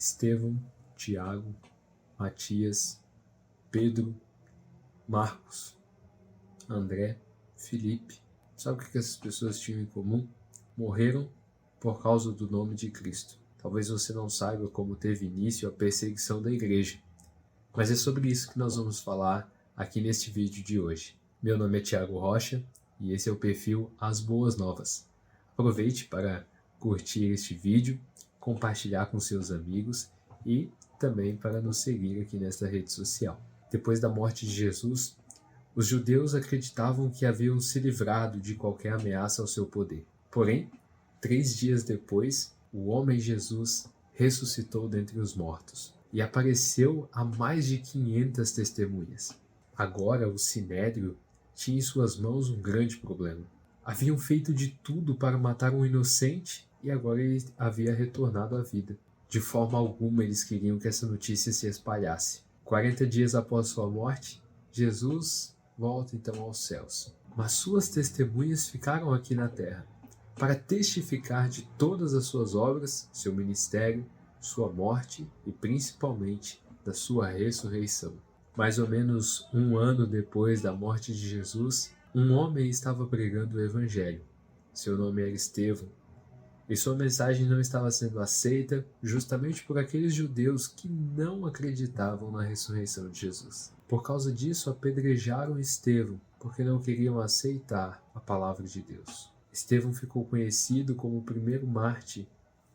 Estevão, Tiago, Matias, Pedro, Marcos, André, Filipe. Sabe o que essas pessoas tinham em comum? Morreram por causa do nome de Cristo. Talvez você não saiba como teve início a perseguição da igreja, mas é sobre isso que nós vamos falar aqui neste vídeo de hoje. Meu nome é Thiago Rocha e esse é o perfil As Boas Novas. Aproveite para curtir este vídeo, compartilhar com seus amigos e também para nos seguir aqui nesta rede social. Depois da morte de Jesus, os judeus acreditavam que haviam se livrado de qualquer ameaça ao seu poder. Porém, 3 dias depois, o homem Jesus ressuscitou dentre os mortos e apareceu a mais de 500 testemunhas. Agora o Sinédrio tinha em suas mãos um grande problema. Haviam feito de tudo para matar um inocente e agora ele havia retornado à vida. De forma alguma eles queriam que essa notícia se espalhasse. 40 dias após sua morte, Jesus volta então aos céus. Mas suas testemunhas ficaram aqui na terra, para testificar de todas as suas obras, seu ministério, sua morte e principalmente da sua ressurreição. Mais ou menos 1 ano depois da morte de Jesus, um homem estava pregando o evangelho. Seu nome era Estevão, e sua mensagem não estava sendo aceita justamente por aqueles judeus que não acreditavam na ressurreição de Jesus. Por causa disso, apedrejaram Estevão, porque não queriam aceitar a palavra de Deus. Estevão ficou conhecido como o primeiro mártir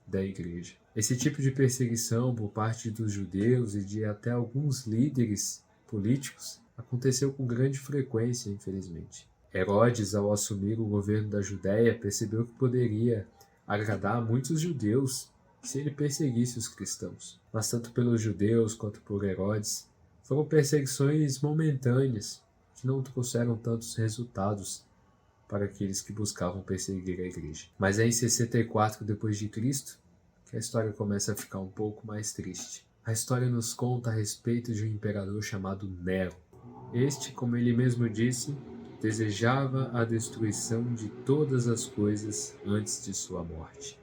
da igreja. Esse tipo de perseguição por parte dos judeus e de até alguns líderes políticos aconteceu com grande frequência, infelizmente. Herodes, ao assumir o governo da Judéia, percebeu que poderia agradar a muitos judeus se ele perseguisse os cristãos. Mas tanto pelos judeus quanto por Herodes, foram perseguições momentâneas que não trouxeram tantos resultados para aqueles que buscavam perseguir a igreja. Mas é em 64 d.C. que a história começa a ficar um pouco mais triste. A história nos conta a respeito de um imperador chamado Nero. Este, como ele mesmo disse, desejava a destruição de todas as coisas antes de sua morte.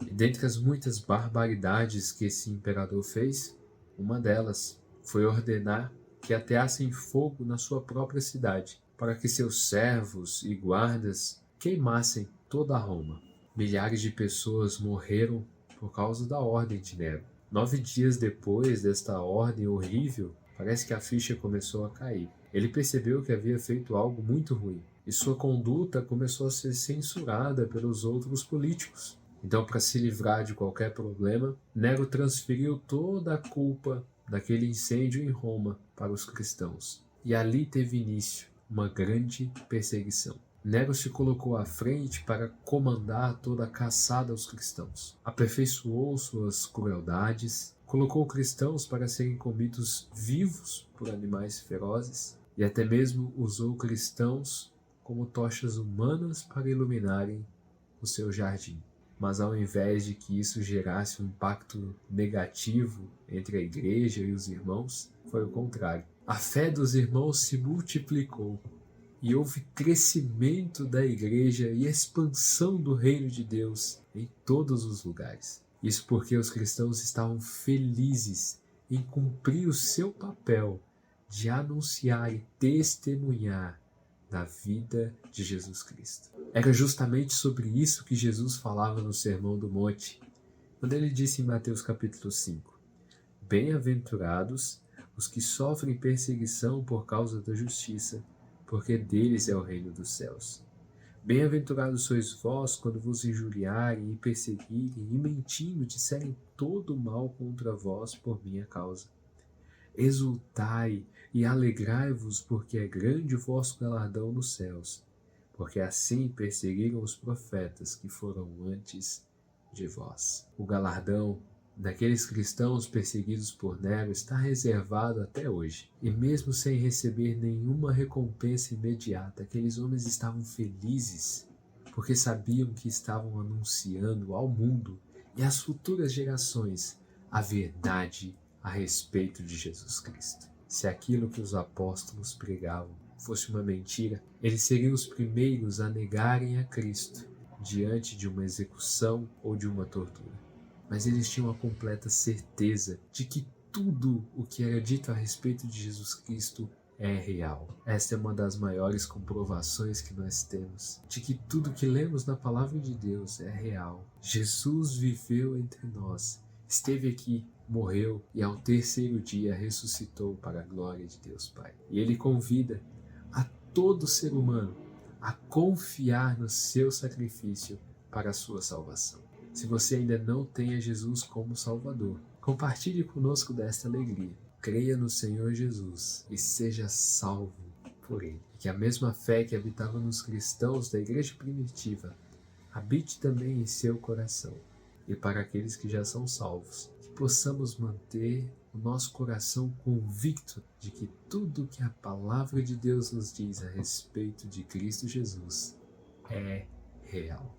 E dentre as muitas barbaridades que esse imperador fez, uma delas foi ordenar que ateassem fogo na sua própria cidade, para que seus servos e guardas queimassem toda Roma. Milhares de pessoas morreram por causa da ordem de Nero. 9 dias depois desta ordem horrível, parece que a ficha começou a cair. Ele percebeu que havia feito algo muito ruim, e sua conduta começou a ser censurada pelos outros políticos. Então, para se livrar de qualquer problema, Nero transferiu toda a culpa daquele incêndio em Roma para os cristãos. E ali teve início uma grande perseguição. Nero se colocou à frente para comandar toda a caçada aos cristãos. Aperfeiçoou suas crueldades, colocou cristãos para serem comidos vivos por animais ferozes e até mesmo usou cristãos como tochas humanas para iluminarem o seu jardim. Mas ao invés de que isso gerasse um impacto negativo entre a igreja e os irmãos, foi o contrário. A fé dos irmãos se multiplicou e houve crescimento da igreja e expansão do reino de Deus em todos os lugares. Isso porque os cristãos estavam felizes em cumprir o seu papel de anunciar e testemunhar da vida de Jesus Cristo. Era justamente sobre isso que Jesus falava no Sermão do Monte, quando ele disse em Mateus capítulo 5, Bem-aventurados os que sofrem perseguição por causa da justiça, porque deles é o reino dos céus. Bem-aventurados sois vós quando vos injuriarem e perseguirem e mentindo disserem todo o mal contra vós por minha causa. Exultai e alegrai-vos, porque é grande o vosso galardão nos céus, porque assim perseguiram os profetas que foram antes de vós. O galardão daqueles cristãos perseguidos por Nero está reservado até hoje. E mesmo sem receber nenhuma recompensa imediata, aqueles homens estavam felizes, porque sabiam que estavam anunciando ao mundo e às futuras gerações a verdade a respeito de Jesus Cristo. Se aquilo que os apóstolos pregavam fosse uma mentira, eles seriam os primeiros a negarem a Cristo diante de uma execução ou de uma tortura. mas eles tinham a completa certeza de que tudo o que era dito a respeito de Jesus Cristo é real. Esta é uma das maiores comprovações que nós temos de que tudo que lemos na palavra de Deus é real. Jesus viveu entre nós, esteve aqui, morreu e ao terceiro dia ressuscitou para a glória de Deus Pai. E Ele convida a todo ser humano a confiar no seu sacrifício para a sua salvação. Se você ainda não tem a Jesus como Salvador, compartilhe conosco desta alegria. Creia no Senhor Jesus e seja salvo por Ele. Que a mesma fé que habitava nos cristãos da igreja primitiva habite também em seu coração. E para aqueles que já são salvos, que possamos manter o nosso coração convicto de que tudo que a palavra de Deus nos diz a respeito de Cristo Jesus é real.